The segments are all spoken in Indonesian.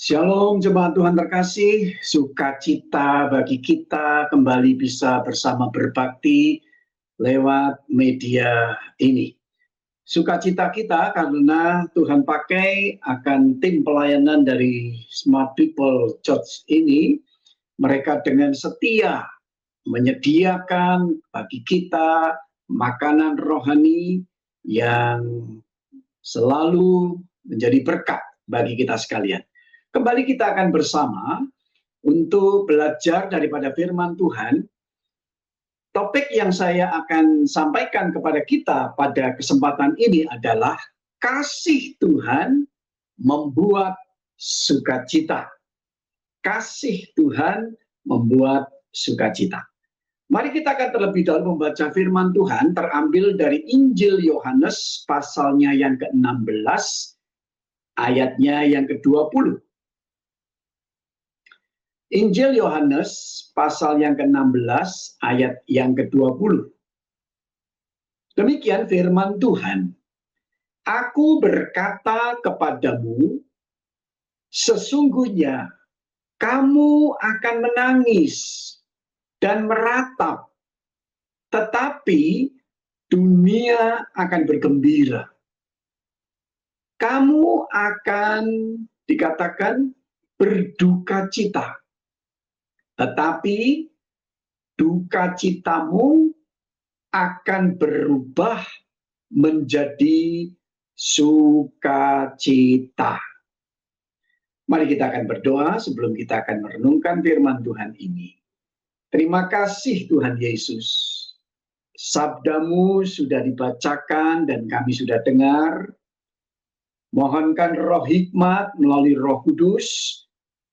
Shalom jemaat Tuhan terkasih, sukacita bagi kita kembali bisa bersama berbakti lewat media ini. Sukacita kita karena Tuhan pakai akan tim pelayanan dari Smart People Church ini, mereka dengan setia menyediakan bagi kita makanan rohani yang selalu menjadi berkat bagi kita sekalian. Kembali kita akan bersama untuk belajar daripada firman Tuhan. Topik yang saya akan sampaikan kepada kita pada kesempatan ini adalah kasih Tuhan membuat sukacita. Kasih Tuhan membuat sukacita. Mari kita akan terlebih dahulu membaca firman Tuhan terambil dari Injil Yohanes pasalnya yang ke-16 ayatnya yang ke-20. Injil Yohanes pasal yang ke-16 ayat yang ke-20. Demikian firman Tuhan. Aku berkata kepadamu, sesungguhnya kamu akan menangis dan meratap, tetapi dunia akan bergembira. Kamu akan dikatakan berduka cita, tetapi duka citamu akan berubah menjadi sukacita. Mari kita akan berdoa sebelum kita akan merenungkan firman Tuhan ini. Terima kasih Tuhan Yesus. Sabdamu sudah dibacakan dan kami sudah dengar. Mohonkan roh hikmat melalui Roh Kudus,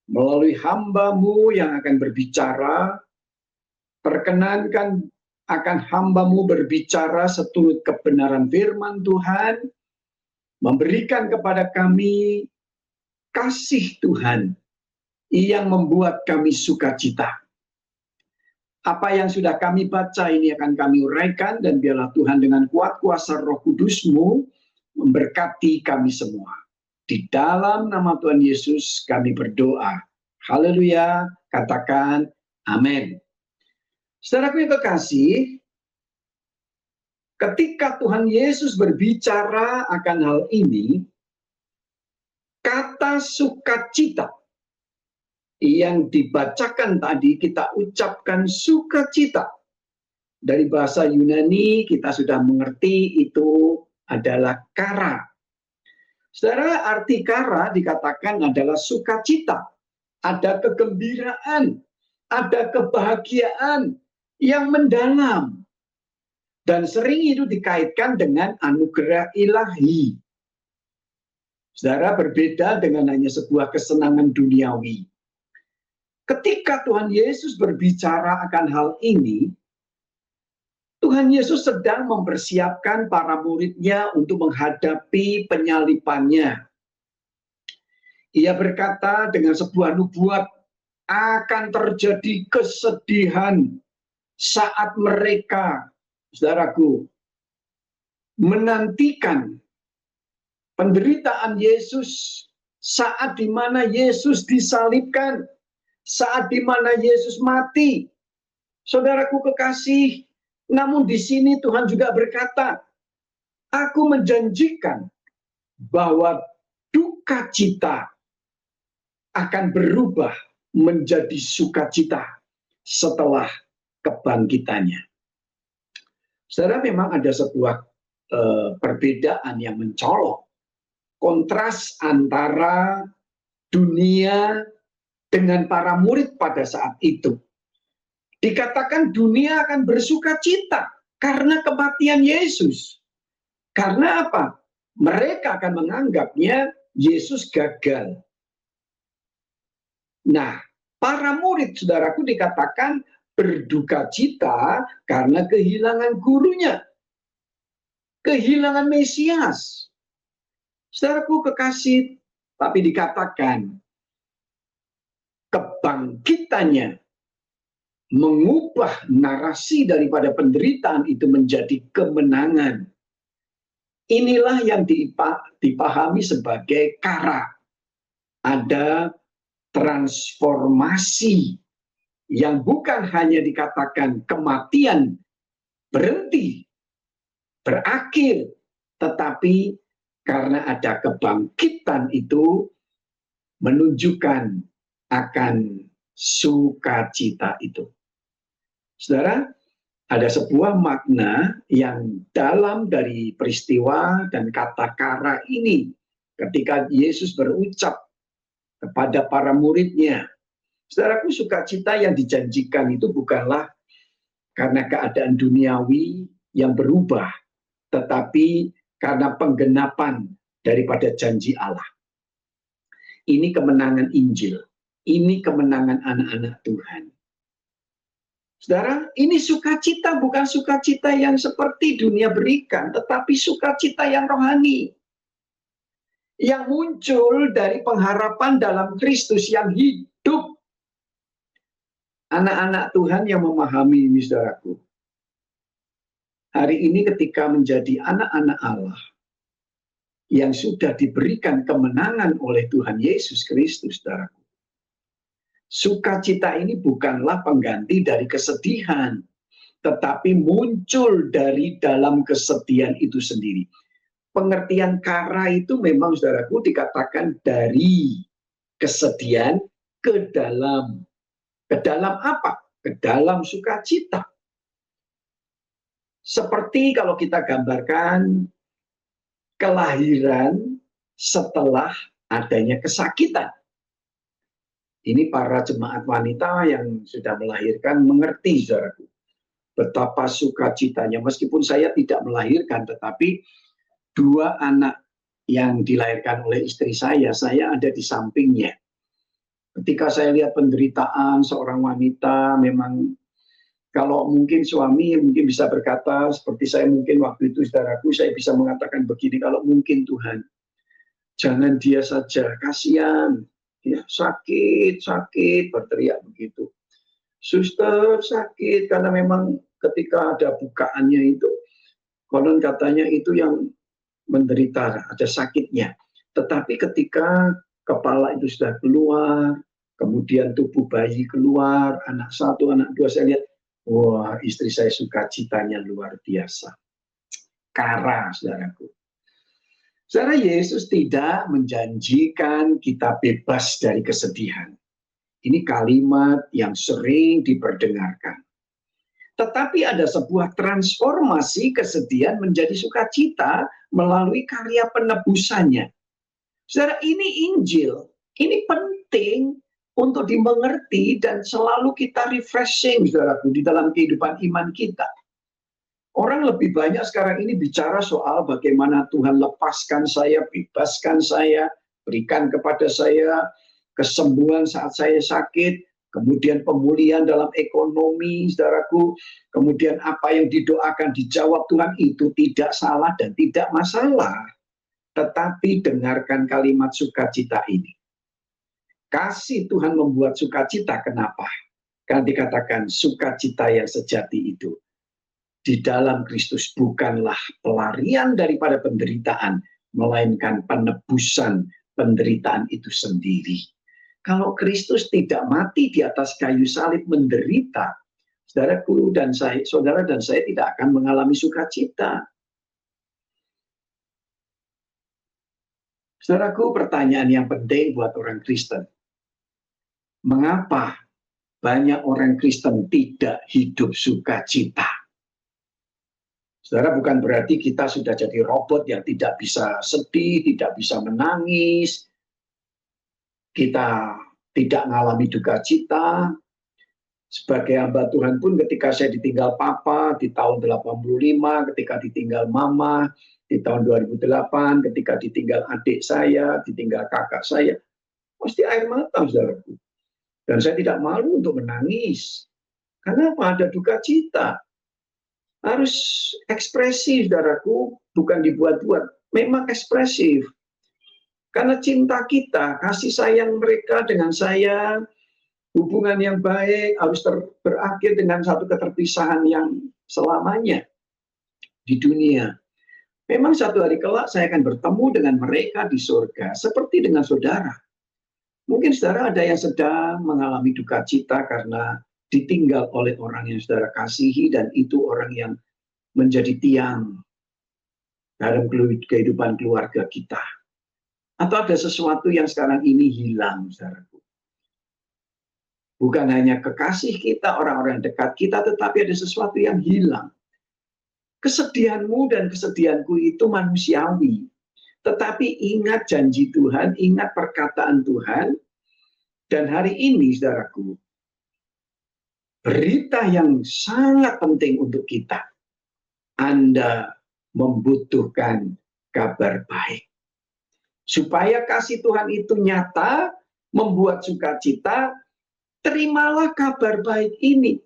melalui hamba-Mu yang akan berbicara. Perkenankan akan hamba-Mu berbicara seturut kebenaran firman Tuhan, memberikan kepada kami kasih Tuhan yang membuat kami sukacita. Apa yang sudah kami baca ini akan kami uraikan, dan biarlah Tuhan dengan kuat kuasa Roh Kudus-Mu memberkati kami semua. Di dalam nama Tuhan Yesus kami berdoa. Haleluya, katakan amin. Saudaraku yang kekasih, ketika Tuhan Yesus berbicara akan hal ini, kata sukacita yang dibacakan tadi kita ucapkan sukacita. Dari bahasa Yunani kita sudah mengerti itu adalah kara. Saudara, arti kara dikatakan adalah sukacita. Ada kegembiraan, ada kebahagiaan yang mendalam. Dan sering itu dikaitkan dengan anugerah ilahi. Saudara, berbeda dengan hanya sebuah kesenangan duniawi. Ketika Tuhan Yesus berbicara akan hal ini, Tuhan Yesus sedang mempersiapkan para muridnya untuk menghadapi penyalibannya. Ia berkata dengan sebuah nubuat, akan terjadi kesedihan saat mereka, saudaraku, menantikan penderitaan Yesus, saat di mana Yesus disalibkan, saat di mana Yesus mati. Saudaraku kekasih, namun di sini Tuhan juga berkata, aku menjanjikan bahwa duka cita akan berubah menjadi sukacita setelah kebangkitannya. Saudara, memang ada sebuah perbedaan yang mencolok. Kontras antara dunia dengan para murid pada saat itu. Dikatakan dunia akan bersuka cita karena kematian Yesus. Karena apa? Mereka akan menganggapnya Yesus gagal. Nah, para murid, saudaraku, dikatakan berduka cita karena kehilangan gurunya. Kehilangan Mesias. Saudaraku kekasih, tapi dikatakan kebangkitannya mengubah narasi daripada penderitaan itu menjadi kemenangan. Inilah yang dipahami sebagai kara. Ada transformasi yang bukan hanya dikatakan kematian berhenti, berakhir, tetapi karena ada kebangkitan itu menunjukkan akan sukacita itu. Saudara, ada sebuah makna yang dalam dari peristiwa dan kata kara ini ketika Yesus berucap kepada para muridnya. Saudaraku, sukacita yang dijanjikan itu bukanlah karena keadaan duniawi yang berubah, tetapi karena penggenapan daripada janji Allah. Ini kemenangan Injil, ini kemenangan anak-anak Tuhan. Saudara, ini sukacita bukan sukacita yang seperti dunia berikan, tetapi sukacita yang rohani. Yang muncul dari pengharapan dalam Kristus yang hidup. Anak-anak Tuhan yang memahami ini, saudaraku. Hari ini ketika menjadi anak-anak Allah, yang sudah diberikan kemenangan oleh Tuhan Yesus Kristus, saudaraku. Sukacita ini bukanlah pengganti dari kesedihan, tetapi muncul dari dalam kesedihan itu sendiri. Pengertian kara itu memang, saudaraku, dikatakan dari kesedihan ke dalam. Ke dalam apa? Ke dalam sukacita. Seperti kalau kita gambarkan kelahiran setelah adanya kesakitan. Ini para jemaat wanita yang sudah melahirkan mengerti, saudaraku, betapa sukacitanya. Meskipun saya tidak melahirkan, tetapi 2 anak yang dilahirkan oleh istri saya ada di sampingnya. Ketika saya lihat penderitaan seorang wanita, memang kalau mungkin suami mungkin bisa berkata seperti saya mungkin waktu itu, saudaraku, saya bisa mengatakan begini, kalau mungkin Tuhan, jangan dia saja, kasihan, dia sakit, berteriak begitu. Suster sakit, karena memang ketika ada bukaannya itu, konon katanya itu yang menderita, ada sakitnya. Tetapi ketika kepala itu sudah keluar, kemudian tubuh bayi keluar, anak 1, anak 2, saya lihat, wah, istri saya sukacitanya luar biasa. Kara, saudaraku. Saudara, Yesus tidak menjanjikan kita bebas dari kesedihan. Ini kalimat yang sering diperdengarkan. Tetapi ada sebuah transformasi kesedihan menjadi sukacita melalui karya penebusannya. Saudara, ini Injil, ini penting untuk dimengerti dan selalu kita refreshing, saudaraku, di dalam kehidupan iman kita. Orang lebih banyak sekarang ini bicara soal bagaimana Tuhan lepaskan saya, bebaskan saya, berikan kepada saya kesembuhan saat saya sakit, kemudian pemulihan dalam ekonomi, saudaraku, kemudian apa yang didoakan dijawab Tuhan, itu tidak salah dan tidak masalah. Tetapi dengarkan kalimat sukacita ini. Kasih Tuhan membuat sukacita, kenapa? Karena dikatakan sukacita yang sejati itu di dalam Kristus bukanlah pelarian daripada penderitaan, melainkan penebusan penderitaan itu sendiri. Kalau Kristus tidak mati di atas kayu salib menderita, saudaraku dan saya, saudara dan saya tidak akan mengalami sukacita. Saudaraku, pertanyaan yang penting buat orang Kristen. Mengapa banyak orang Kristen tidak hidup sukacita? Saudara, bukan berarti kita sudah jadi robot yang tidak bisa sedih, tidak bisa menangis, kita tidak mengalami duka cita. Sebagai hamba Tuhan pun ketika saya ditinggal papa di tahun 85, ketika ditinggal mama di tahun 2008, ketika ditinggal adik saya, ditinggal kakak saya, pasti air mata, saudaraku. Dan saya tidak malu untuk menangis. Kenapa? Ada duka cita. Harus ekspresif, saudaraku, bukan dibuat-buat. Memang ekspresif. Karena cinta kita, kasih sayang mereka dengan saya, hubungan yang baik harus berakhir dengan satu keterpisahan yang selamanya di dunia. Memang satu hari kelak saya akan bertemu dengan mereka di surga, seperti dengan saudara. Mungkin saudara ada yang sedang mengalami duka cita karena ditinggal oleh orang yang saudara kasihi, dan itu orang yang menjadi tiang dalam kehidupan keluarga kita. Atau ada sesuatu yang sekarang ini hilang, saudaraku. Bukan hanya kekasih kita, orang-orang dekat kita, tetapi ada sesuatu yang hilang. Kesedihanmu dan kesedihanku itu manusiawi. Tetapi ingat janji Tuhan, ingat perkataan Tuhan. Dan hari ini, saudaraku, berita yang sangat penting untuk kita. Anda membutuhkan kabar baik. Supaya kasih Tuhan itu nyata, membuat sukacita, terimalah kabar baik ini.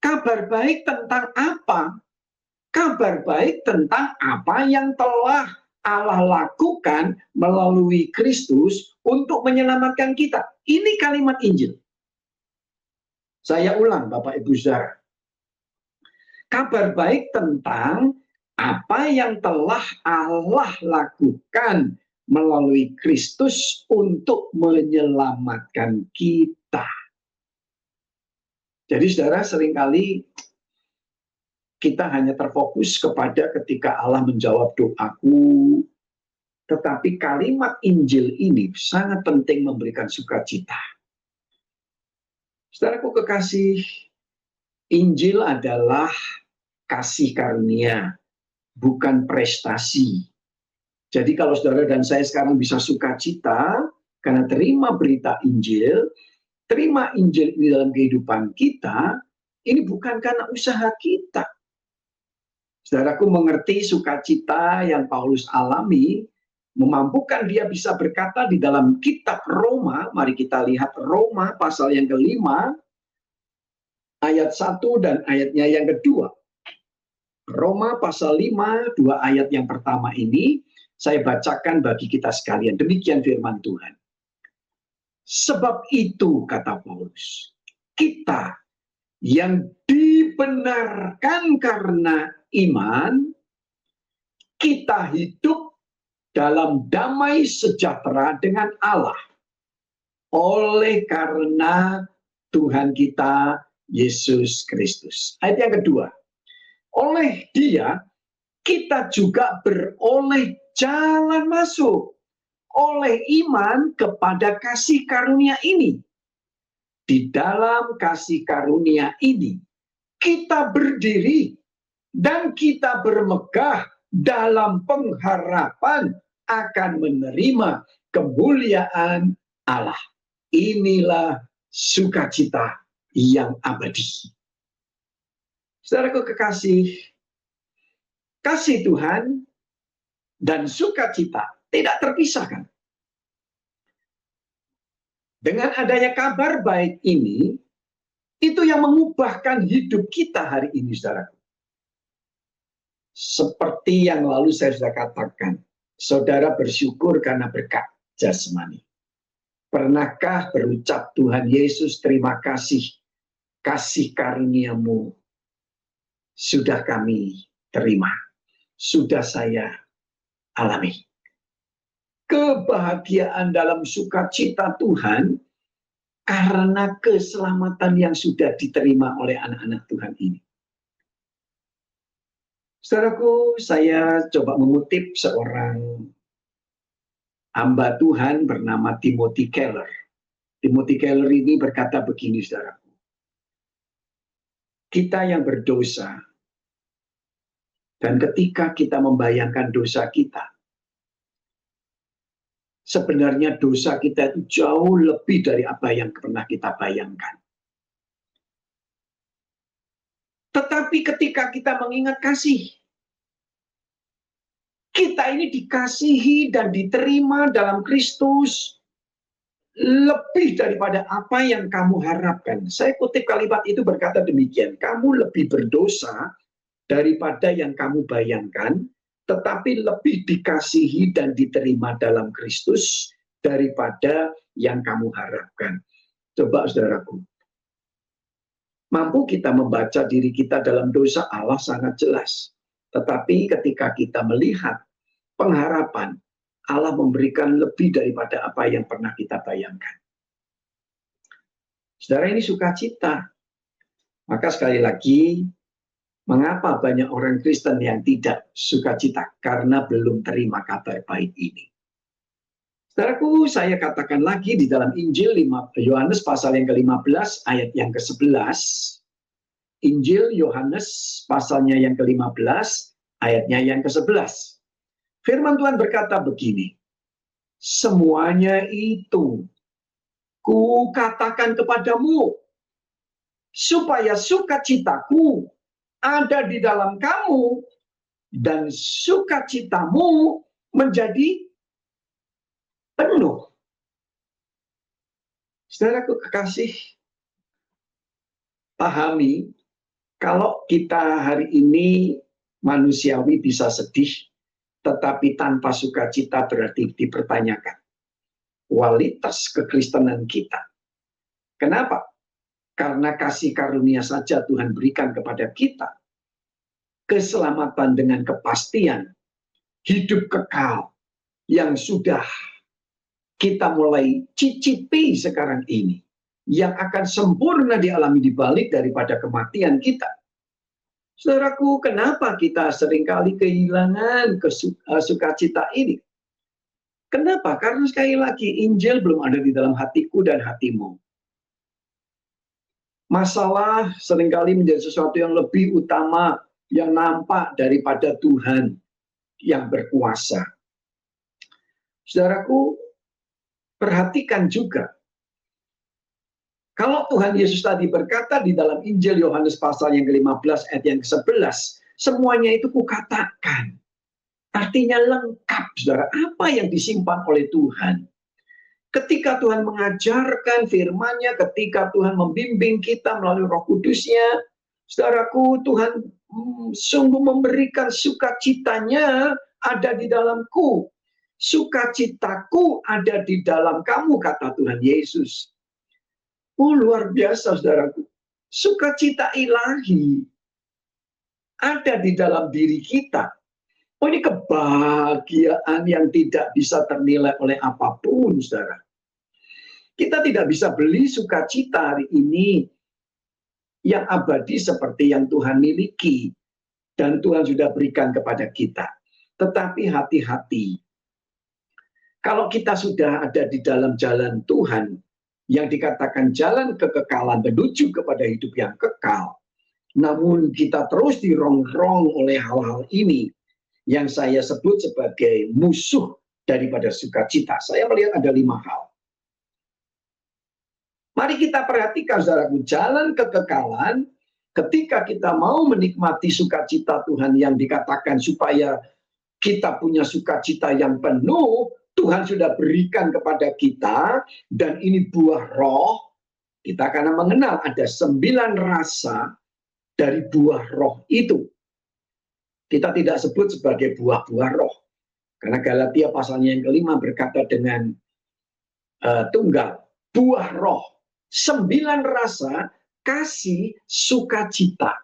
Kabar baik tentang apa? Kabar baik tentang apa yang telah Allah lakukan melalui Kristus untuk menyelamatkan kita. Ini kalimat Injil. Saya ulang, Bapak Ibu Saudara. Kabar baik tentang apa yang telah Allah lakukan melalui Kristus untuk menyelamatkan kita. Jadi saudara, seringkali kita hanya terfokus kepada ketika Allah menjawab doaku, tetapi kalimat Injil ini sangat penting memberikan sukacita. Saudaraku kekasih, Injil adalah kasih karunia, bukan prestasi. Jadi kalau saudara dan saya sekarang bisa sukacita karena terima berita Injil, terima Injil ini dalam kehidupan kita, ini bukan karena usaha kita. Saudaraku mengerti sukacita yang Paulus alami, memampukan dia bisa berkata di dalam kitab Roma, mari kita lihat Roma pasal yang ke-5, ayat 1 dan ayatnya yang kedua. Roma pasal 5, 2 ayat yang pertama ini, saya bacakan bagi kita sekalian. Demikian firman Tuhan. Sebab itu, kata Paulus, kita yang dibenarkan karena iman, kita hidup dalam damai sejahtera dengan Allah oleh karena Tuhan kita Yesus Kristus. Ayat yang kedua, oleh Dia kita juga beroleh jalan masuk oleh iman kepada kasih karunia ini. Di dalam kasih karunia ini kita berdiri dan kita bermegah dalam pengharapan akan menerima kemuliaan Allah. Inilah sukacita yang abadi. Saudaraku kekasih, kasih Tuhan dan sukacita tidak terpisahkan. Dengan adanya kabar baik ini, itu yang mengubahkan hidup kita hari ini, saudaraku. Seperti yang lalu saya sudah katakan, saudara bersyukur karena berkat jasmani. Pernahkah berucap, Tuhan Yesus terima kasih karuniamu sudah kami terima, sudah saya alami. Kebahagiaan dalam sukacita Tuhan karena keselamatan yang sudah diterima oleh anak-anak Tuhan ini. Saudaraku, saya coba mengutip seorang hamba Tuhan bernama Timothy Keller. Timothy Keller ini berkata begini, saudaraku. Kita yang berdosa, dan ketika kita membayangkan dosa kita, sebenarnya dosa kita itu jauh lebih dari apa yang pernah kita bayangkan. Tetapi ketika kita mengingat kasih, kita ini dikasihi dan diterima dalam Kristus lebih daripada apa yang kamu harapkan. Saya kutip kalimat itu berkata demikian, kamu lebih berdosa daripada yang kamu bayangkan, tetapi lebih dikasihi dan diterima dalam Kristus daripada yang kamu harapkan. Coba saudaraku, mampu kita membaca diri kita dalam dosa Allah sangat jelas. Tetapi ketika kita melihat pengharapan Allah memberikan lebih daripada apa yang pernah kita bayangkan. Saudara, ini sukacita. Maka sekali lagi, mengapa banyak orang Kristen yang tidak sukacita? Karena belum terima kabar baik ini. Saudaraku, saya katakan lagi di dalam Injil Yohanes pasal yang ke-15 ayat yang ke-11. Injil Yohanes pasalnya yang ke-15 ayatnya yang ke-11. Firman Tuhan berkata begini, semuanya itu ku katakan kepadamu, supaya sukacitaku ada di dalam kamu, dan sukacitamu menjadi penuh. Saudaraku kekasih, pahami, kalau kita hari ini manusiawi bisa sedih, tetapi tanpa sukacita berarti dipertanyakan kualitas kekristenan kita. Kenapa? Karena kasih karunia saja Tuhan berikan kepada kita. Keselamatan dengan kepastian, hidup kekal yang sudah kita mulai cicipi sekarang ini, yang akan sempurna dialami di balik daripada kematian kita. Saudaraku, kenapa kita seringkali kehilangan sukacita ini? Kenapa? Karena sekali lagi Injil belum ada di dalam hatiku dan hatimu. Masalah seringkali menjadi sesuatu yang lebih utama, yang nampak daripada Tuhan yang berkuasa. Saudaraku, perhatikan juga. Kalau Tuhan Yesus tadi berkata di dalam Injil Yohanes pasal yang ke-15 ayat yang ke-11, semuanya itu kukatakan. Artinya lengkap, saudara, apa yang disimpan oleh Tuhan. Ketika Tuhan mengajarkan firman-Nya, ketika Tuhan membimbing kita melalui Roh Kudus-Nya, saudaraku, Tuhan sungguh memberikan sukacitanya ada di dalamku. Sukacitaku ada di dalam kamu, kata Tuhan Yesus. Oh, luar biasa, saudaraku. Sukacita ilahi ada di dalam diri kita. Oh, ini kebahagiaan yang tidak bisa ternilai oleh apapun, saudara. Kita tidak bisa beli sukacita hari ini yang abadi seperti yang Tuhan miliki. Dan Tuhan sudah berikan kepada kita. Tetapi hati-hati. Kalau kita sudah ada di dalam jalan Tuhan, yang dikatakan jalan kekekalan menuju kepada hidup yang kekal. Namun kita terus dirongrong oleh hal-hal ini yang saya sebut sebagai musuh daripada sukacita. Saya melihat ada 5 hal. Mari kita perhatikan, saudaraku, jalan kekekalan ketika kita mau menikmati sukacita Tuhan yang dikatakan supaya kita punya sukacita yang penuh, Tuhan sudah berikan kepada kita, dan ini buah roh. Kita akan mengenal ada 9 rasa dari buah roh itu. Kita tidak sebut sebagai buah-buah roh. Karena Galatia pasalnya yang ke-5 berkata dengan tunggal, buah roh. 9 rasa kasih sukacita.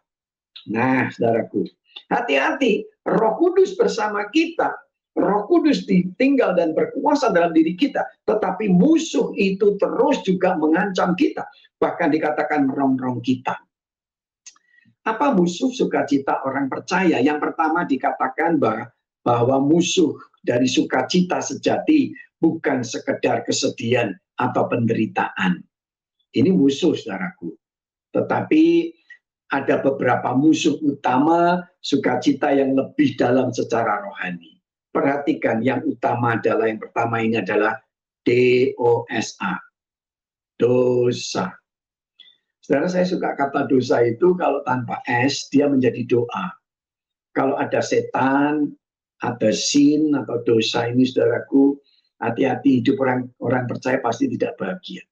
Nah, saudaraku, hati-hati, Roh Kudus bersama kita. Roh Kudus tinggal dan berkuasa dalam diri kita, tetapi musuh itu terus juga mengancam kita, bahkan dikatakan merongrong kita. Apa musuh sukacita orang percaya? Yang pertama dikatakan bahwa musuh dari sukacita sejati bukan sekedar kesedihan atau penderitaan. Ini musuh, saudaraku. Tetapi ada beberapa musuh utama sukacita yang lebih dalam secara rohani. Perhatikan, yang utama adalah, yang pertama ini adalah DOSA, dosa. Saudara, saya suka kata dosa itu kalau tanpa S, dia menjadi doa. Kalau ada setan, ada sin atau dosa ini, saudaraku, hati-hati, hidup orang percaya pasti tidak bahagia.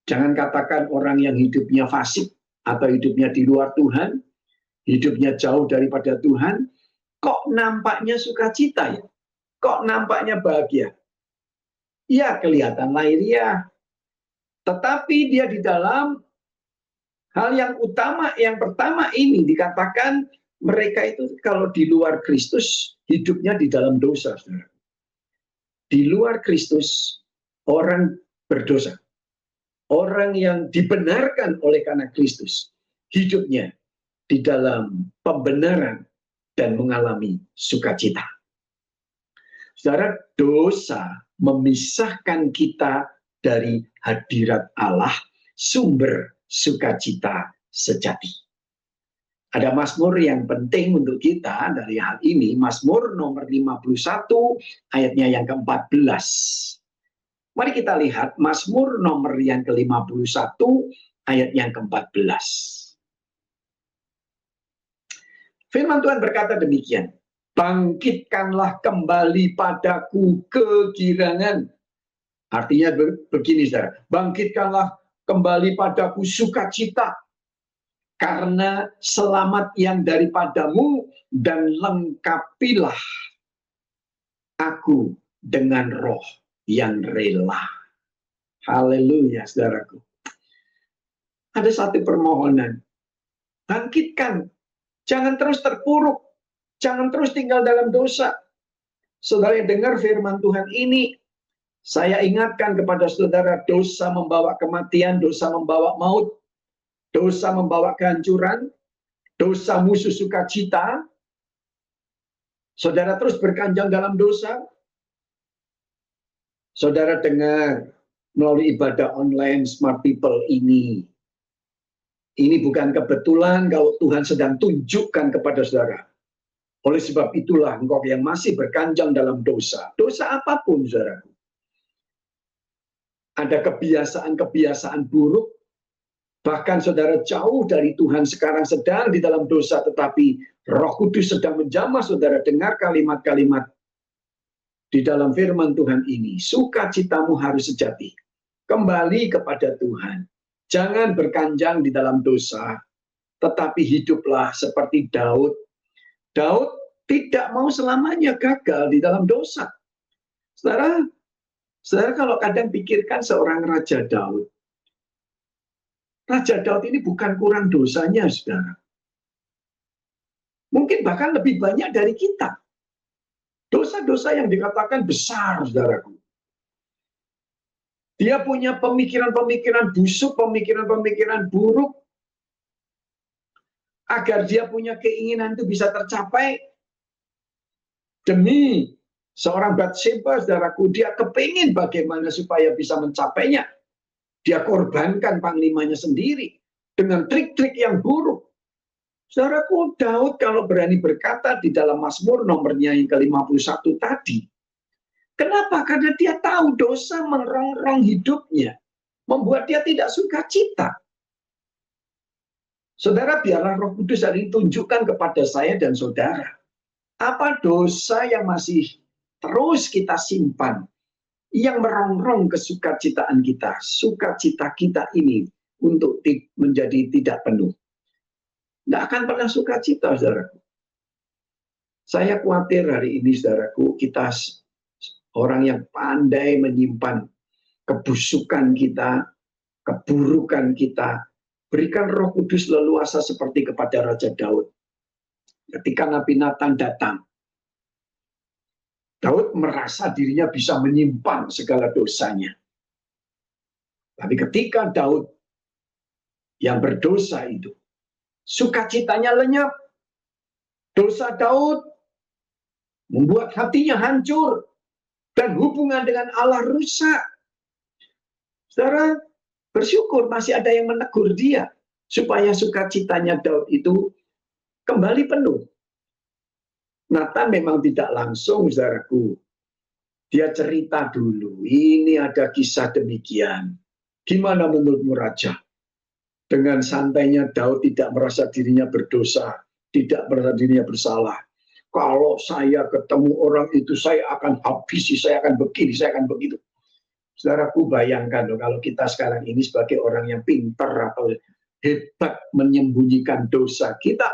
Jangan katakan orang yang hidupnya fasik atau hidupnya di luar Tuhan, hidupnya jauh daripada Tuhan, kok nampaknya sukacita ya? Kok nampaknya bahagia? Ya, kelihatan lahiriah. Tetapi dia di dalam hal yang utama, yang pertama ini dikatakan mereka itu kalau di luar Kristus, hidupnya di dalam dosa, saudara. Di luar Kristus, orang berdosa. Orang yang dibenarkan oleh karena Kristus, hidupnya di dalam pembenaran dan mengalami sukacita. Saudara, dosa memisahkan kita dari hadirat Allah, sumber sukacita sejati. Ada Mazmur yang penting untuk kita dari hal ini, Mazmur nomor 51 ayatnya yang ke-14. Mari kita lihat Mazmur nomor yang ke-51 ayat yang ke-14. Firman Tuhan berkata demikian, bangkitkanlah kembali padaku kegirangan. Artinya begini, saudara, bangkitkanlah kembali padaku sukacita, karena selamat yang daripadamu, dan lengkapilah aku dengan roh yang rela. Haleluya, saudaraku. Ada satu permohonan. Bangkitkan. Jangan terus terpuruk. Jangan terus tinggal dalam dosa. Saudara yang dengar firman Tuhan ini, saya ingatkan kepada saudara, dosa membawa kematian, dosa membawa maut, dosa membawa kehancuran, dosa musuh sukacita. Saudara terus berkanjang dalam dosa. Saudara dengar melalui ibadah online Smart People ini. Ini bukan kebetulan kalau Tuhan sedang tunjukkan kepada saudara. Oleh sebab itulah engkau yang masih berkanjang dalam dosa. Dosa apapun, saudara. Ada kebiasaan-kebiasaan buruk. Bahkan saudara jauh dari Tuhan, sekarang sedang di dalam dosa. Tetapi Roh Kudus sedang menjamah saudara. Dengar kalimat-kalimat di dalam firman Tuhan ini, sukacitamu harus sejati. Kembali kepada Tuhan. Jangan berkanjang di dalam dosa, tetapi hiduplah seperti Daud. Daud tidak mau selamanya gagal di dalam dosa. Saudara kalau kadang pikirkan seorang Raja Daud. Raja Daud ini bukan kurang dosanya, saudara. Mungkin bahkan lebih banyak dari kita. Dosa-dosa yang dikatakan besar, saudaraku. Dia punya pemikiran-pemikiran busuk, pemikiran-pemikiran buruk. Agar dia punya keinginan itu bisa tercapai. Demi seorang Batseba, saudaraku, dia kepingin bagaimana supaya bisa mencapainya. Dia korbankan panglimanya sendiri. Dengan trik-trik yang buruk. Saudaraku, Daud kalau berani berkata di dalam Mazmur nomornya yang ke-51 tadi. Kenapa? Karena dia tahu dosa merongrong hidupnya. Membuat dia tidak sukacita. Saudara, biarlah Roh Kudus hari ini tunjukkan kepada saya dan saudara. Apa dosa yang masih terus kita simpan. Yang merongrong kesukacitaan kita. Sukacita kita ini untuk menjadi tidak penuh. Tidak akan pernah sukacita, saudaraku. Saya khawatir hari ini, saudaraku, kita orang yang pandai menyimpan kebusukan kita, keburukan kita. Berikan Roh Kudus leluasa seperti kepada Raja Daud. Ketika Nabi Nathan datang, Daud merasa dirinya bisa menyimpan segala dosanya. Tapi ketika Daud yang berdosa itu, sukacitanya lenyap. Dosa Daud membuat hatinya hancur. Dan hubungan dengan Allah rusak. Saudara, bersyukur masih ada yang menegur dia. Supaya sukacitanya Daud itu kembali penuh. Nathan memang tidak langsung, saudaraku. Dia cerita dulu, ini ada kisah demikian. Gimana menurutmu, Raja? Dengan santainya Daud tidak merasa dirinya berdosa, tidak merasa dirinya bersalah. Kalau saya ketemu orang itu, saya akan habisi, saya akan begini, saya akan begitu. Saudaraku, bayangkan loh, kalau kita sekarang ini sebagai orang yang pintar atau hebat menyembunyikan dosa kita,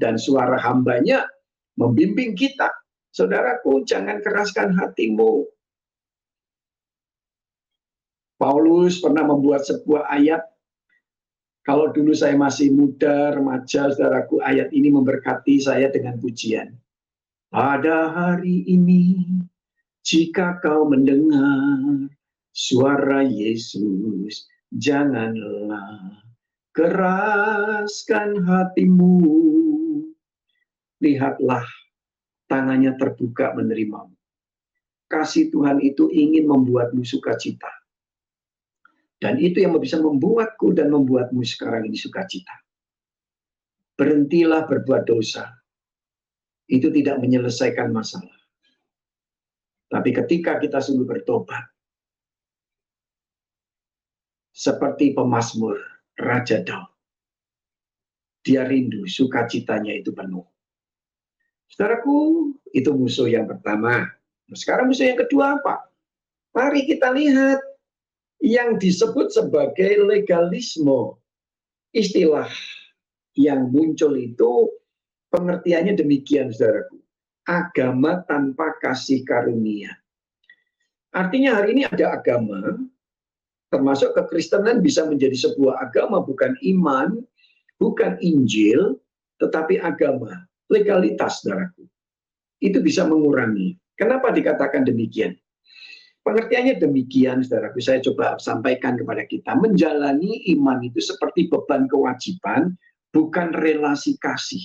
dan suara hambanya membimbing kita. Saudaraku, jangan keraskan hatimu. Paulus pernah membuat sebuah ayat. Kalau dulu saya masih muda, remaja, saudaraku, ayat ini memberkati saya dengan pujian. Pada hari ini, jika kau mendengar suara Yesus, janganlah keraskan hatimu. Lihatlah, tangannya terbuka menerimamu. Kasih Tuhan itu ingin membuatmu sukacita. Dan itu yang bisa membuatku dan membuatmu sekarang ini sukacita. Berhentilah berbuat dosa. Itu tidak menyelesaikan masalah. Tapi ketika kita sungguh bertobat, seperti pemazmur Raja Daud, dia rindu, sukacitanya itu penuh. Saudaraku, itu musuh yang pertama. Sekarang musuh yang kedua apa? Mari kita lihat yang disebut sebagai legalisme. Istilah yang muncul itu pengertiannya demikian, saudaraku. Agama tanpa kasih karunia. Artinya hari ini ada agama, termasuk kekristenan bisa menjadi sebuah agama, bukan iman, bukan Injil, tetapi agama, legalitas, saudaraku. Itu bisa mengurangi. Kenapa dikatakan demikian? Pengertiannya demikian, saudaraku, saya coba sampaikan kepada kita. Menjalani iman itu seperti beban kewajiban, bukan relasi kasih.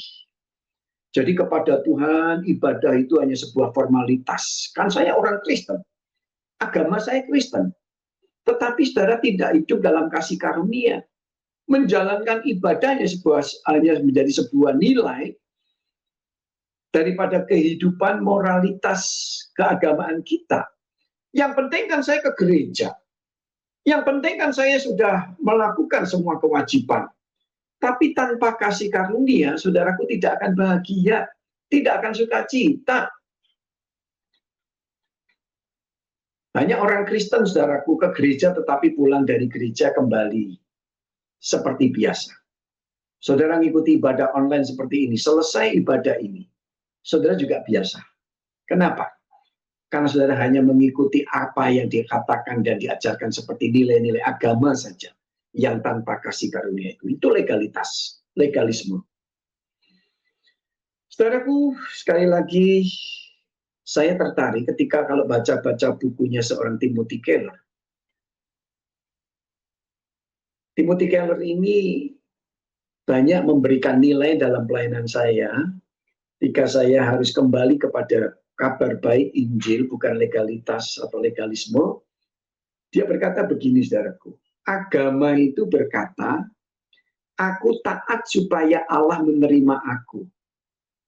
Jadi kepada Tuhan, ibadah itu hanya sebuah formalitas. Kan saya orang Kristen, agama saya Kristen. Tetapi saudara tidak hidup dalam kasih karunia. Menjalankan ibadahnya hanya menjadi sebuah nilai daripada kehidupan moralitas keagamaan kita. Yang penting kan saya ke gereja. Yang penting kan saya sudah melakukan semua kewajiban. Tapi tanpa kasih karunia, saudaraku tidak akan bahagia, tidak akan sukacita. Banyak orang Kristen, saudaraku, ke gereja tetapi pulang dari gereja kembali seperti biasa. Saudara ngikuti ibadah online seperti ini, selesai ibadah ini, saudara juga biasa. Kenapa? Karena saudara hanya mengikuti apa yang dikatakan dan diajarkan seperti nilai-nilai agama saja. Yang tanpa kasih karunia itu legalitas, legalisme. Saudaraku, sekali lagi saya tertarik ketika kalau baca-baca bukunya seorang Timothy Keller. Timothy Keller ini banyak memberikan nilai dalam pelayanan saya ketika saya harus kembali kepada kabar baik Injil, bukan legalitas atau legalisme. Dia berkata begini, saudaraku. Agama itu berkata, aku taat supaya Allah menerima aku.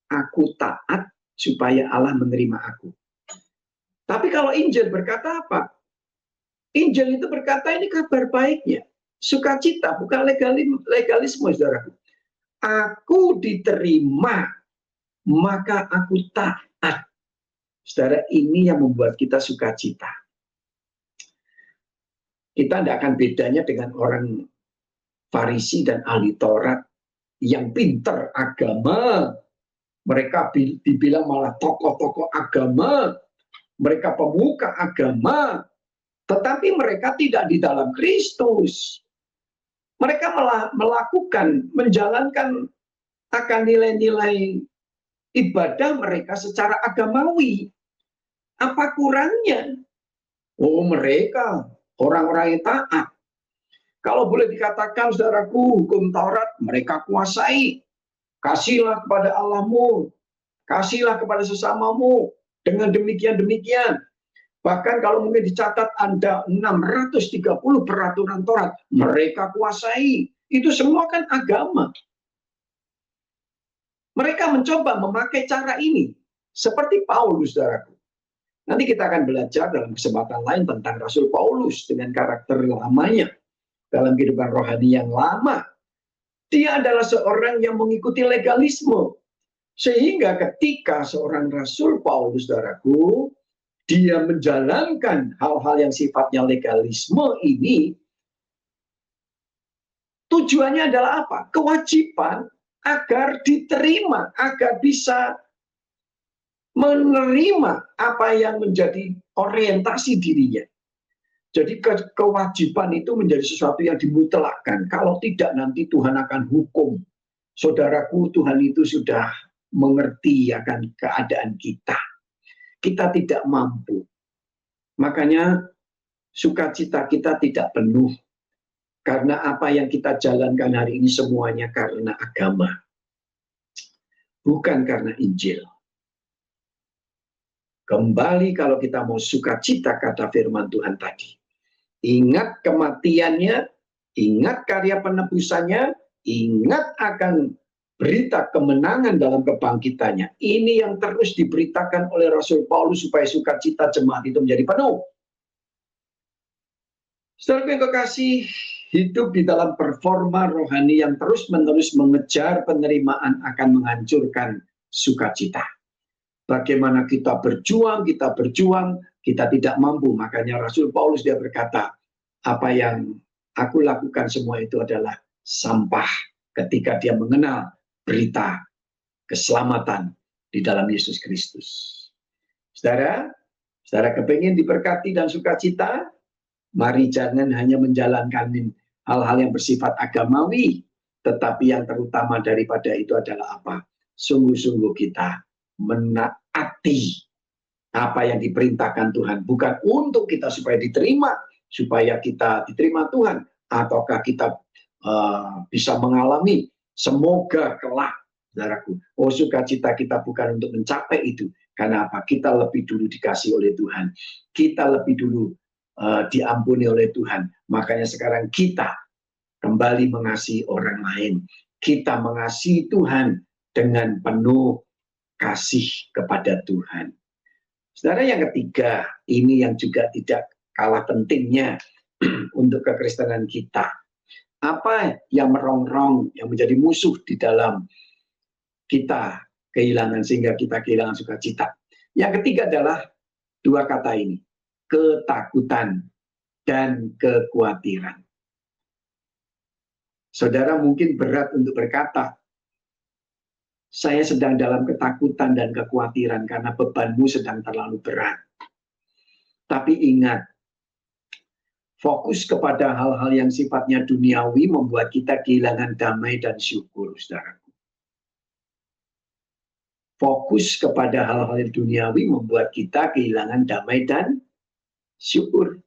Aku taat supaya Allah menerima aku. Tapi kalau Injil berkata apa? Injil itu berkata ini kabar baiknya. Sukacita, bukan legalisme, saudaraku. Aku diterima, maka aku taat. Saudara, ini yang membuat kita sukacita. Kita tidak akan bedanya dengan orang Farisi dan ahli Taurat yang pinter agama. Mereka dibilang malah tokoh-tokoh agama. Mereka pemuka agama. Tetapi mereka tidak di dalam Kristus. Mereka malah melakukan, menjalankan akan nilai-nilai ibadah mereka secara agamawi. Apa kurangnya? Oh, mereka orang-orang yang taat. Kalau boleh dikatakan, saudaraku, hukum Taurat mereka kuasai. Kasihlah kepada Allahmu, kasihlah kepada sesamamu, dengan demikian-demikian. Bahkan kalau mungkin dicatat ada 630 peraturan Taurat, mereka kuasai. Itu semua kan agama. Mereka mencoba memakai cara ini. Seperti Paulus, saudaraku. Nanti kita akan belajar dalam kesempatan lain tentang Rasul Paulus dengan karakter lamanya. Dalam kehidupan rohani yang lama. Dia adalah seorang yang mengikuti legalisme. Sehingga ketika seorang Rasul Paulus, saudaraku, dia menjalankan hal-hal yang sifatnya legalisme ini, tujuannya adalah apa? Kewajiban agar diterima, agar bisa menerima apa yang menjadi orientasi dirinya. Jadi kewajiban itu menjadi sesuatu yang dimutlakkan. Kalau tidak nanti Tuhan akan hukum. Saudaraku, Tuhan itu sudah mengerti akan keadaan kita. Kita tidak mampu. Makanya sukacita kita tidak penuh. Karena apa yang kita jalankan hari ini semuanya karena agama. Bukan karena Injil. Kembali kalau kita mau sukacita kata firman Tuhan tadi. Ingat kematiannya, ingat karya penebusannya, ingat akan berita kemenangan dalam kebangkitannya. Ini yang terus diberitakan oleh Rasul Paulus supaya sukacita jemaat itu menjadi penuh. Saudara yang kekasih, hidup di dalam performa rohani yang terus-menerus mengejar penerimaan akan menghancurkan sukacita. Bagaimana kita berjuang, kita tidak mampu. Makanya Rasul Paulus dia berkata, apa yang aku lakukan semua itu adalah sampah ketika dia mengenal berita keselamatan di dalam Yesus Kristus. Saudara kepingin diberkati dan sukacita, mari jangan hanya menjalankan hal-hal yang bersifat agamawi, tetapi yang terutama daripada itu adalah apa? Sungguh-sungguh kita menaati apa yang diperintahkan Tuhan, bukan untuk kita supaya kita diterima Tuhan, ataukah kita bisa mengalami semoga kelak, saudaraku. Sukacita kita bukan untuk mencapai itu, karena apa? Kita lebih dulu dikasih oleh Tuhan, kita lebih dulu diampuni oleh Tuhan. Makanya sekarang kita kembali mengasihi orang lain, kita mengasihi Tuhan dengan penuh kasih kepada Tuhan. Saudara, yang ketiga, ini yang juga tidak kalah pentingnya untuk kekristenan kita. Apa yang merongrong, yang menjadi musuh di dalam kita kehilangan, sehingga kita kehilangan sukacita. Yang ketiga adalah dua kata ini, ketakutan dan kekhawatiran. Saudara mungkin berat untuk berkata, saya sedang dalam ketakutan dan kekhawatiran karena bebanmu sedang terlalu berat. Tapi ingat, fokus kepada hal-hal yang sifatnya duniawi membuat kita kehilangan damai dan syukur, saudaraku. Fokus kepada hal-hal yang duniawi membuat kita kehilangan damai dan syukur.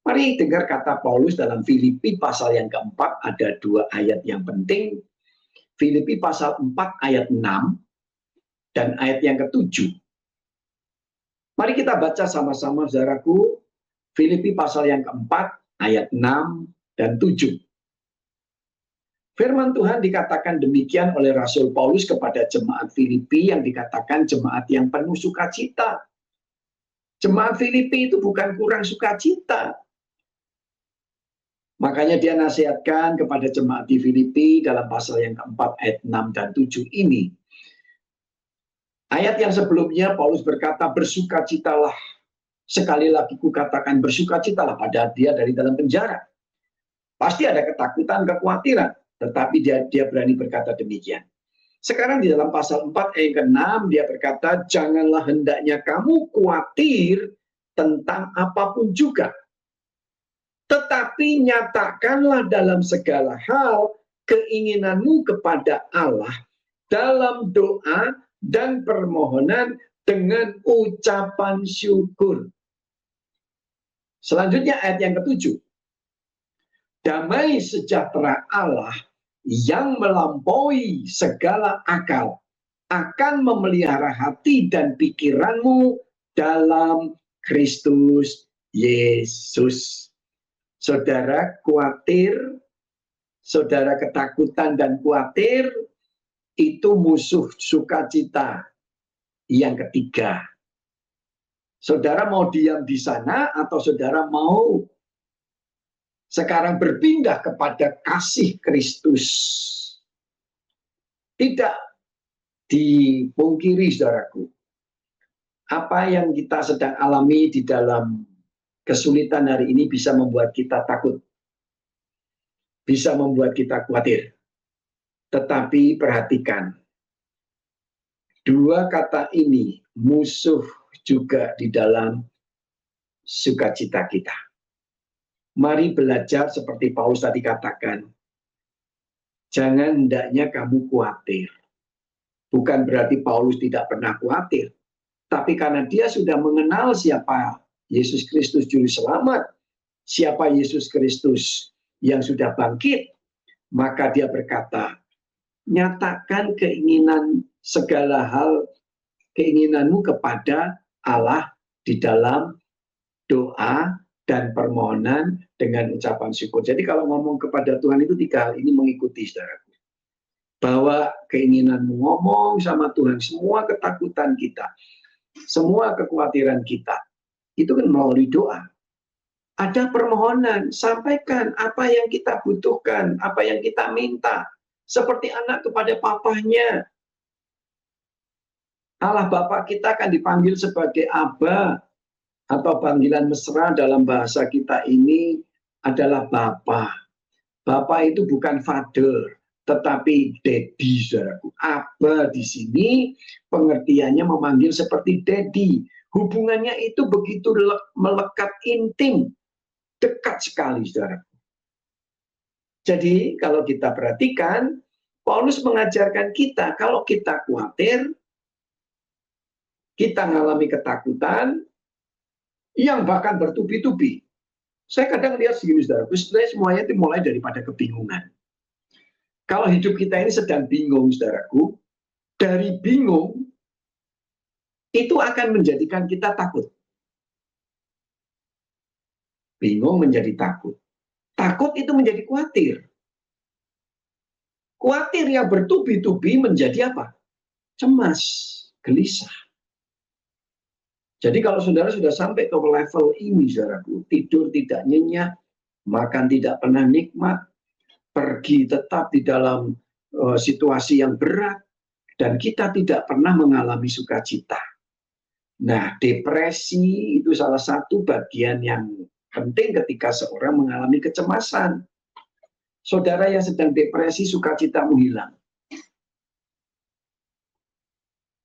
Mari dengar kata Paulus dalam Filipi pasal yang keempat, ada dua ayat yang penting. Filipi pasal 4 ayat 6 dan ayat yang ke-7. Mari kita baca sama-sama, saudaraku. Filipi pasal yang keempat ayat 6 dan 7. Firman Tuhan dikatakan demikian oleh Rasul Paulus kepada jemaat Filipi yang dikatakan jemaat yang penuh sukacita. Jemaat Filipi itu bukan kurang sukacita. Makanya dia nasihatkan kepada jemaat di Filipi dalam pasal yang keempat ayat 6 dan 7 ini. Ayat yang sebelumnya Paulus berkata, bersukacitalah. Sekali lagi kukatakan bersukacitalah, pada dia dari dalam penjara. Pasti ada ketakutan, kekhawatiran. Tetapi dia berani berkata demikian. Sekarang di dalam pasal 4 ayat ke-6 dia berkata, janganlah hendaknya kamu khawatir tentang apapun juga. Tetapi nyatakanlah dalam segala hal keinginanmu kepada Allah dalam doa dan permohonan dengan ucapan syukur. Selanjutnya ayat yang ke-7. Damai sejahtera Allah yang melampaui segala akal akan memelihara hati dan pikiranmu dalam Kristus Yesus. Saudara khawatir, saudara ketakutan dan khawatir, itu musuh sukacita yang ketiga. Saudara mau diam di sana atau saudara mau sekarang berpindah kepada kasih Kristus? Tidak dipungkiri, saudaraku, apa yang kita sedang alami di dalam kesulitan hari ini bisa membuat kita takut, bisa membuat kita khawatir. Tetapi perhatikan, dua kata ini musuh juga di dalam sukacita kita. Mari belajar seperti Paulus tadi katakan, jangan hendaknya kamu khawatir. Bukan berarti Paulus tidak pernah khawatir, tapi karena dia sudah mengenal siapa Yesus Kristus Juru Selamat, siapa Yesus Kristus yang sudah bangkit, maka dia berkata, nyatakan keinginan segala hal, keinginanmu kepada Allah di dalam doa dan permohonan dengan ucapan syukur. Jadi kalau ngomong kepada Tuhan itu 3 hal ini mengikuti, saudaraku. Bahwa keinginanmu ngomong sama Tuhan, semua ketakutan kita, semua kekhawatiran kita, itu kan melalui doa. Ada permohonan, sampaikan apa yang kita butuhkan, apa yang kita minta. Seperti anak kepada papahnya. Allah Bapa kita akan dipanggil sebagai Aba, atau panggilan mesra dalam bahasa kita ini adalah Bapa. Bapa itu bukan father, tetapi daddy, saudaraku. Aba di sini pengertiannya memanggil seperti daddy. Hubungannya itu begitu melekat, intim, dekat sekali, saudaraku. Jadi kalau kita perhatikan, Paulus mengajarkan kita, kalau kita khawatir, kita mengalami ketakutan, yang bahkan bertubi-tubi. Saya kadang lihat segini, saudaraku, semuanya itu mulai daripada kebingungan. Kalau hidup kita ini sedang bingung, saudaraku, dari bingung, itu akan menjadikan kita takut. Bingung menjadi takut. Takut itu menjadi khawatir. Khawatir yang bertubi-tubi menjadi apa? Cemas, gelisah. Jadi kalau saudara sudah sampai ke level ini, saudaraku, tidur tidak nyenyak, makan tidak pernah nikmat, pergi tetap di dalam situasi yang berat, dan kita tidak pernah mengalami sukacita. Nah, depresi itu salah satu bagian yang penting ketika seorang mengalami kecemasan. Saudara yang sedang depresi, sukacitamu hilang.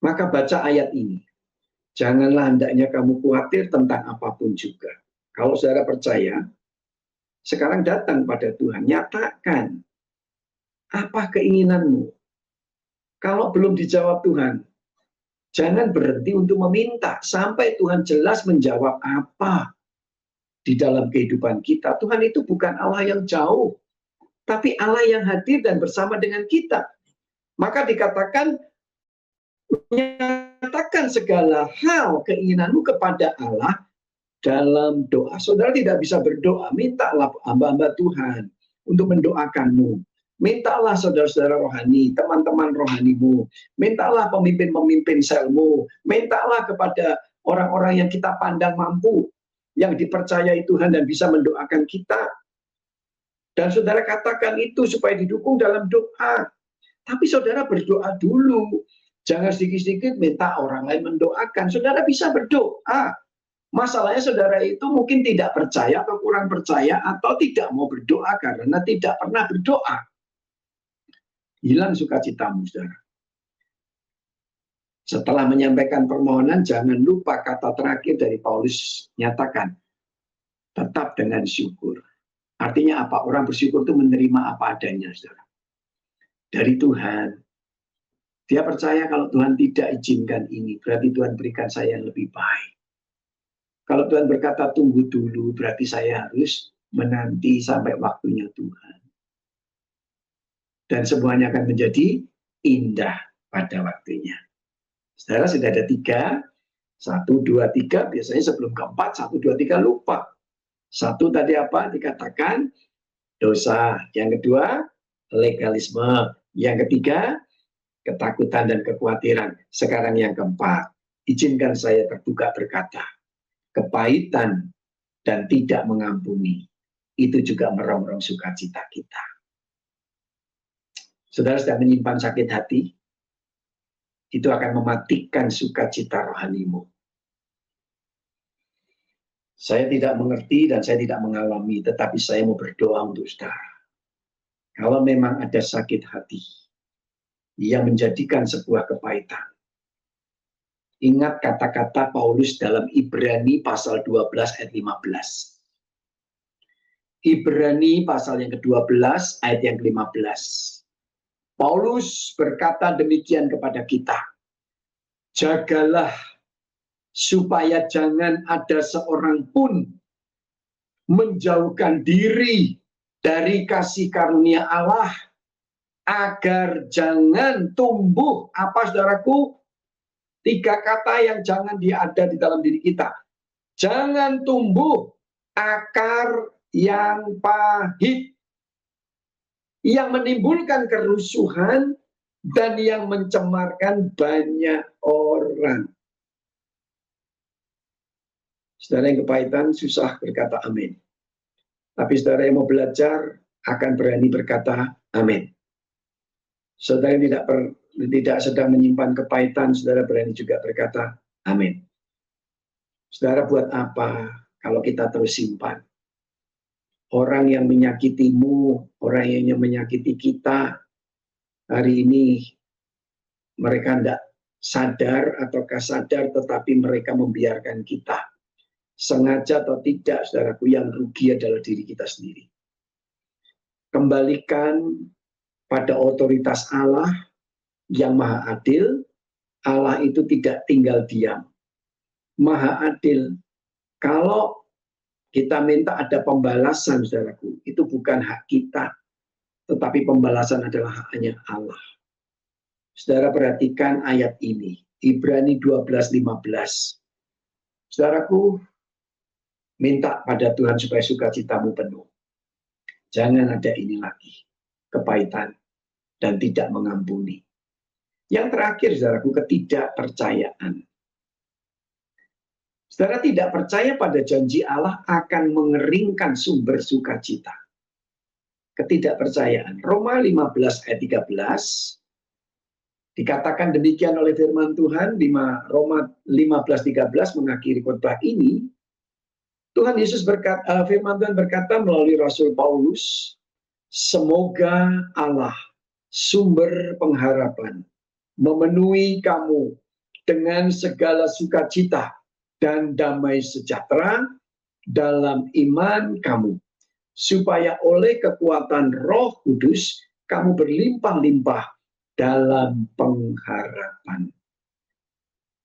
Maka baca ayat ini. Janganlah hendaknya kamu khawatir tentang apapun juga. Kalau saudara percaya, sekarang datang pada Tuhan, nyatakan apa keinginanmu. Kalau belum dijawab Tuhan, jangan berhenti untuk meminta sampai Tuhan jelas menjawab apa di dalam kehidupan kita. Tuhan itu bukan Allah yang jauh, tapi Allah yang hadir dan bersama dengan kita. Maka dikatakan, nyatakan segala hal keinginanmu kepada Allah dalam doa. Saudara tidak bisa berdoa, mintalah hamba-hamba Tuhan untuk mendoakanmu. Mintalah saudara-saudara rohani, teman-teman rohanimu. Mintalah pemimpin-pemimpin selmu. Mintalah kepada orang-orang yang kita pandang mampu, yang dipercayai Tuhan dan bisa mendoakan kita. Dan saudara katakan itu supaya didukung dalam doa. Tapi saudara berdoa dulu. Jangan sedikit-sedikit minta orang lain mendoakan. Saudara bisa berdoa. Masalahnya saudara itu mungkin tidak percaya atau kurang percaya atau tidak mau berdoa karena tidak pernah berdoa. Hilang sukacitamu, saudara. Setelah menyampaikan permohonan, jangan lupa kata terakhir dari Paulus, nyatakan, tetap dengan syukur. Artinya apa? Orang bersyukur itu menerima apa adanya, saudara. Dari Tuhan. Dia percaya kalau Tuhan tidak izinkan ini, berarti Tuhan berikan saya yang lebih baik. Kalau Tuhan berkata tunggu dulu, berarti saya harus menanti sampai waktunya Tuhan. Dan semuanya akan menjadi indah pada waktunya. Saudara sudah ada 3, 1, 2, 3, biasanya sebelum keempat, 1, 2, 3 lupa. 1 tadi apa? Dikatakan dosa. Yang kedua, legalisme. Yang ketiga, ketakutan dan kekhawatiran. Sekarang yang keempat, izinkan saya terbuka berkata, kepahitan dan tidak mengampuni, itu juga merongrong sukacita kita. Saudara sedang menyimpan sakit hati, itu akan mematikan sukacita rohanimu. Saya tidak mengerti dan saya tidak mengalami, tetapi saya mau berdoa untuk saudara. Kalau memang ada sakit hati yang menjadikan sebuah kepahitan, ingat kata-kata Paulus dalam Ibrani pasal 12 ayat 15. Ibrani pasal yang ke-12 ayat yang ke-15. Paulus berkata demikian kepada kita. Jagalah supaya jangan ada seorang pun menjauhkan diri dari kasih karunia Allah, agar jangan tumbuh, apa saudaraku? 3 kata yang jangan ada di dalam diri kita. Jangan tumbuh akar yang pahit, yang menimbulkan kerusuhan dan yang mencemarkan banyak orang. Saudara yang kepahitan susah berkata amin. Tapi saudara yang mau belajar akan berani berkata amin. Saudara yang tidak sedang menyimpan kepahitan, saudara berani juga berkata amin. Saudara, buat apa kalau kita terus simpan? Orang yang menyakitimu, orang yang menyakiti kita, hari ini mereka tidak sadar ataukah sadar, tetapi mereka membiarkan kita. Sengaja atau tidak, saudaraku, yang rugi adalah diri kita sendiri. Kembalikan pada otoritas Allah yang maha adil. Allah itu tidak tinggal diam. Maha adil. Kalau kita minta ada pembalasan, saudaraku, itu bukan hak kita, tetapi pembalasan adalah haknya Allah. Saudara perhatikan ayat ini, Ibrani 12:15. Saudaraku, minta pada Tuhan supaya sukacitamu penuh. Jangan ada ini lagi, kepahitan dan tidak mengampuni. Yang terakhir, saudaraku, ketidakpercayaan. Saudara tidak percaya pada janji Allah akan mengeringkan sumber sukacita. Ketidakpercayaan. Roma 15 ayat 13 dikatakan demikian oleh firman Tuhan. Roma 15:13 mengakhiri khotbah ini. Tuhan Yesus berkata, firman Tuhan berkata melalui Rasul Paulus, semoga Allah, sumber pengharapan, memenuhi kamu dengan segala sukacita dan damai sejahtera dalam iman kamu, supaya oleh kekuatan Roh Kudus kamu berlimpah-limpah dalam pengharapan.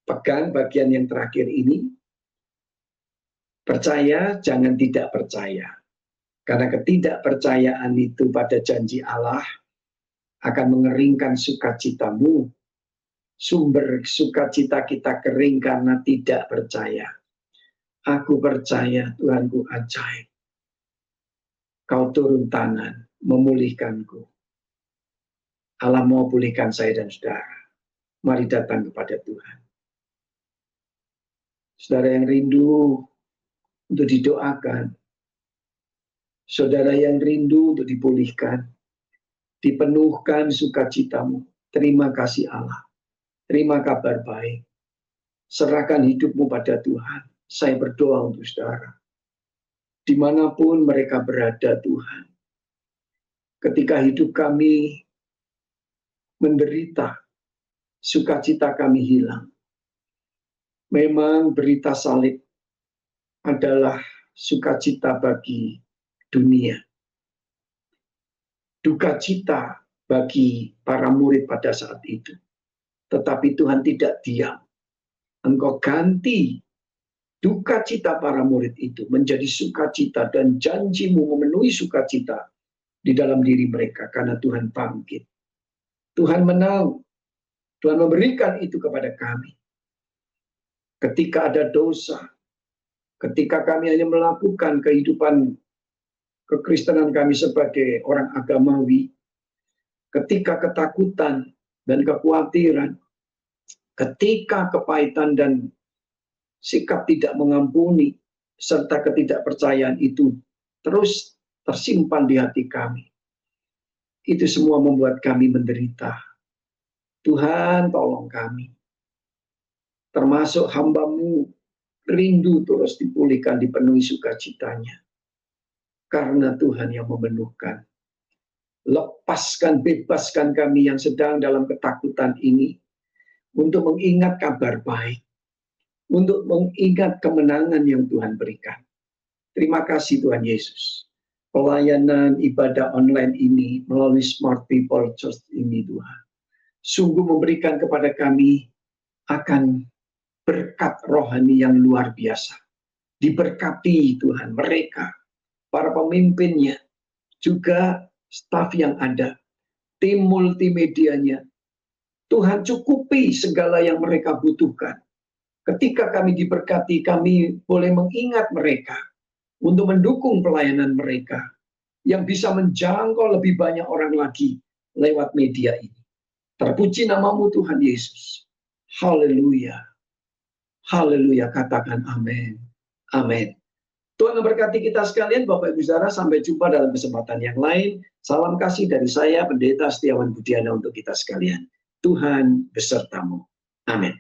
Pegang bagian yang terakhir ini. Percaya, jangan tidak percaya. Karena ketidakpercayaan itu pada janji Allah akan mengeringkan sukacitamu. Sumber sukacita kita kering karena tidak percaya. Aku percaya Tuhanku ajaib. Kau turun tangan, memulihkanku. Allah mau pulihkan saya dan saudara. Mari datang kepada Tuhan. Saudara yang rindu untuk didoakan. Saudara yang rindu untuk dipulihkan. Dipenuhkan sukacitamu. Terima kasih Allah. Terima kabar baik. Serahkan hidupmu pada Tuhan. Saya berdoa untuk saudara. Dimanapun mereka berada, Tuhan. Ketika hidup kami menderita, sukacita kami hilang. Memang berita salib adalah sukacita bagi dunia. Duka cita bagi para murid pada saat itu. Tetapi Tuhan tidak diam. Engkau ganti duka cita para murid itu menjadi sukacita, dan janjimu memenuhi sukacita di dalam diri mereka karena Tuhan bangkit. Tuhan menang. Tuhan memberikan itu kepada kami. Ketika ada dosa, ketika kami hanya melakukan kehidupan kekristenan kami sebagai orang agamawi, ketika ketakutan dan kekhawatiran, ketika kepahitan dan sikap tidak mengampuni, serta ketidakpercayaan itu terus tersimpan di hati kami. Itu semua membuat kami menderita. Tuhan, tolong kami. Termasuk hamba-Mu rindu terus dipulihkan, dipenuhi sukacitanya. Karena Tuhan yang memenuhkan. Lepaskan, bebaskan kami yang sedang dalam ketakutan ini untuk mengingat kabar baik, untuk mengingat kemenangan yang Tuhan berikan. Terima kasih Tuhan Yesus. pelayanan ibadah online ini melalui Smart People Church ini Tuhan. Sungguh memberikan kepada kami akan berkat rohani yang luar biasa. Diberkati Tuhan mereka, para pemimpinnya, juga staf yang ada, tim multimedianya. Tuhan cukupi segala yang mereka butuhkan. Ketika kami diberkati, kami boleh mengingat mereka untuk mendukung pelayanan mereka yang bisa menjangkau lebih banyak orang lagi lewat media ini. Terpuji namamu Tuhan Yesus. Haleluya. Haleluya, katakan amin. Amin. Tuhan memberkati kita sekalian, Bapak Ibu Saudara. Sampai jumpa dalam kesempatan yang lain. Salam kasih dari saya, Pendeta Setiawan Budiana, untuk kita sekalian. Tuhan besertamu. Amin.